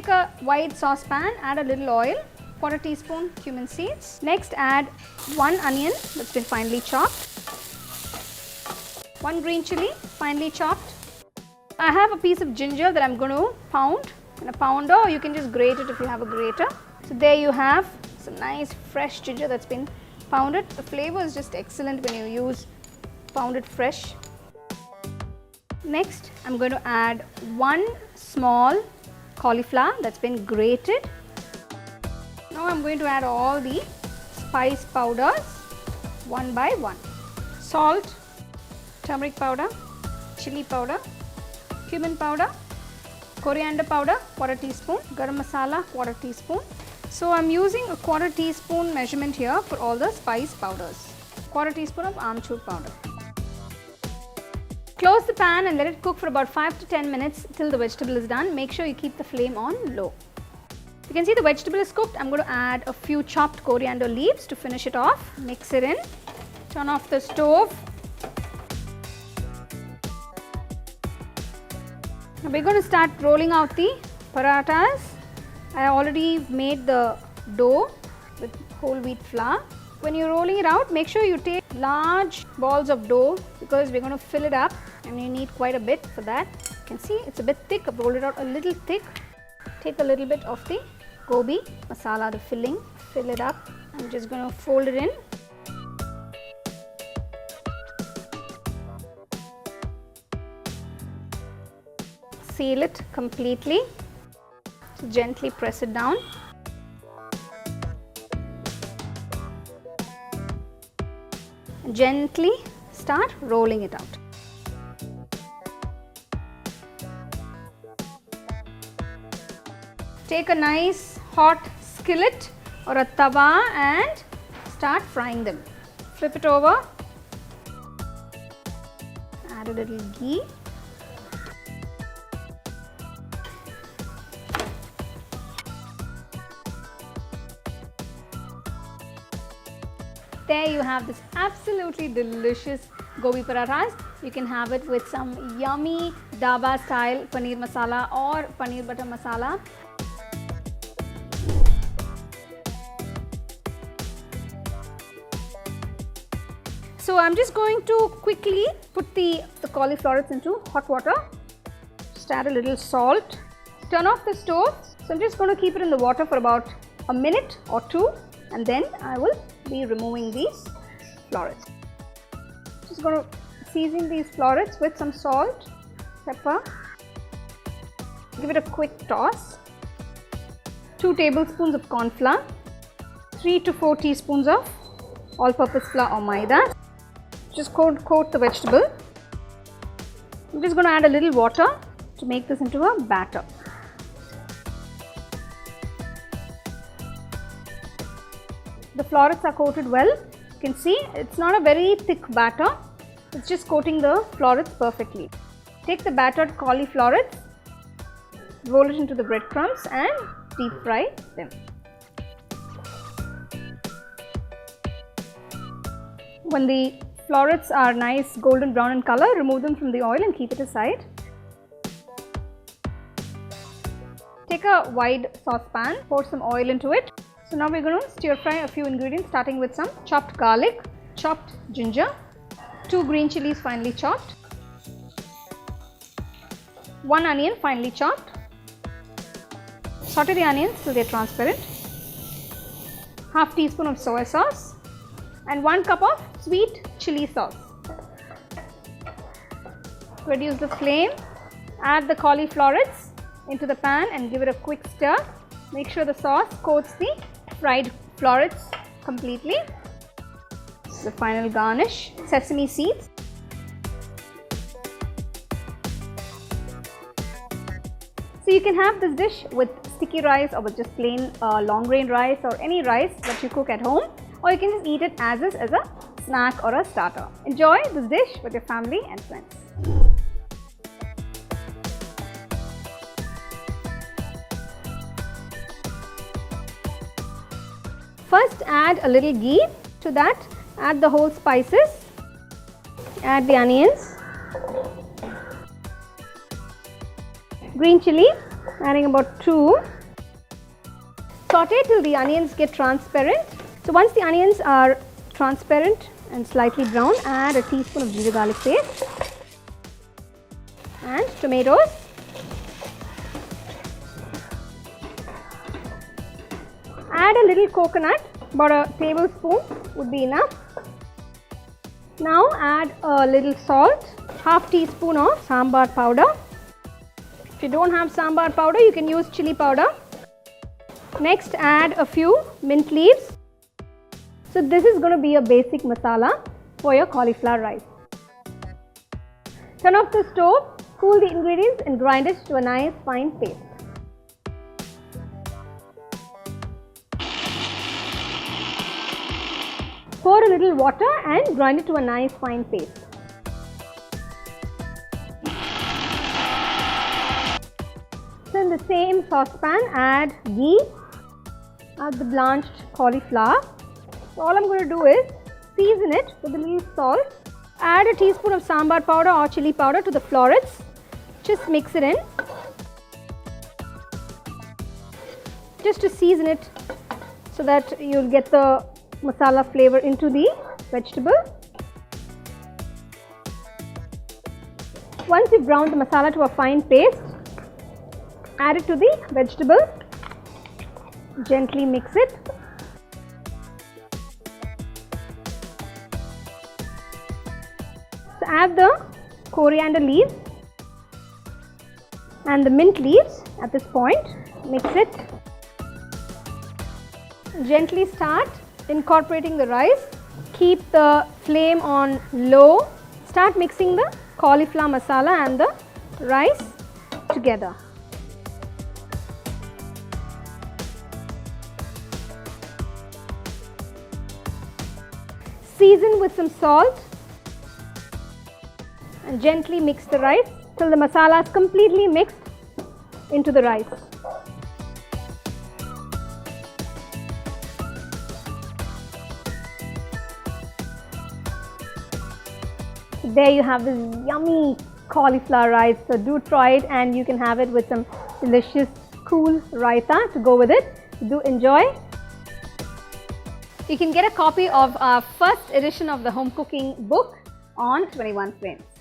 Take a wide saucepan, add a little oil, 1/4 teaspoon cumin seeds. Next add 1 onion that's been finely chopped, 1 green chilli finely chopped. I have a piece of ginger that I'm going to pound in a pounder, or you can just grate it if you have a grater. So there you have some nice fresh ginger that's been pounded. The flavor is just excellent when you use pounded fresh. Next I'm going to add 1 small cauliflower that's been grated. Now I'm going to add all the spice powders one by one. Salt, turmeric powder, chilli powder, cumin powder, coriander powder 1/4 teaspoon, garam masala 1/4 teaspoon. So I'm using a 1/4 teaspoon measurement here for all the spice powders. 1/4 teaspoon of amchur powder. Close the pan and let it cook for about 5 to 10 minutes till the vegetable is done. Make sure you keep the flame on low. You can see the vegetable is cooked. I'm going to add a few chopped coriander leaves to finish it off. Mix it in. Turn off the stove. Now we're going to start rolling out the parathas. I already made the dough with whole wheat flour. When you're rolling it out, make sure you take large balls of dough because we're going to fill it up and you need quite a bit for that. You can see it's a bit thick. I've rolled it out a little thick. Take a little bit of the gobi masala, the filling, fill it up. I'm just going to fold it in. Seal it completely. So gently press it down. And gently start rolling it out. Take a nice hot skillet or a tawa and start frying them. Flip it over. Add a little ghee. There you have this absolutely delicious gobi parathas. You can have it with some yummy dhaba style paneer masala or paneer butter masala. So I'm just going to quickly put the cauliflowers into hot water. Just add a little salt. Turn off the stove. So I'm just going to keep it in the water for about a minute or two, and then I will be removing these florets. Just going to season these florets with some salt, pepper. Give it a quick toss. 2 tablespoons of corn flour, 3 to 4 teaspoons of all-purpose flour or Maida. Just coat the vegetable. I'm just going to add a little water to make this into a batter. The florets are coated well. You can see it's not a very thick batter. It's just coating the florets perfectly. Take the battered cauliflowers, roll it into the breadcrumbs and deep fry them. When the florets are nice golden brown in color, remove them from the oil and keep it aside. Take a wide saucepan, pour some oil into it. So now we're going to stir fry a few ingredients, starting with some chopped garlic, chopped ginger, 2 green chilies finely chopped, 1 onion finely chopped. Saute the onions till they're transparent. Half teaspoon of soy sauce and 1 cup of sweet chili sauce. Reduce the flame. Add the cauliflowers into the pan and give it a quick stir. Make sure the sauce coats the fried florets completely. The final garnish, sesame seeds. So you can have this dish with sticky rice or with just plain long grain rice or any rice that you cook at home, or you can just eat it as is, as a snack or a starter. Enjoy this dish with your family and friends. First add a little ghee. To that add the whole spices, add the onions, green chili, Adding about 2. Saute till the onions get transparent. So once the onions are transparent and slightly brown, add a teaspoon of ginger garlic paste and tomatoes. Add a little coconut, about a tablespoon would be enough. Now add a little salt, half teaspoon of sambar powder. If you don't have sambar powder, you can use chilli powder. Next, add a few mint leaves. So this is going to be a basic masala for your cauliflower rice. Turn off the stove, cool the ingredients and grind it to a nice fine paste. Pour a little water and grind it to a nice fine paste. So in the same saucepan, add ghee, add the blanched cauliflower. So all I'm going to do is season it with a little salt. Add a teaspoon of sambar powder or chili powder to the florets. Just mix it in. Just to season it so that you'll get the masala flavor into the vegetable. Once you've ground the masala to a fine paste, add it to the vegetable. Gently mix it. So add the coriander leaves and the mint leaves at this point. Mix it. Gently start incorporating the rice. Keep the flame on low. Start mixing the cauliflower masala and the rice together. Season with some salt and gently mix the rice till the masala is completely mixed into the rice. There you have this yummy cauliflower rice. So do try it and you can have it with some delicious cool raita to go with it. Do enjoy. You can get a copy of our first edition of the home cooking book on 21 frames.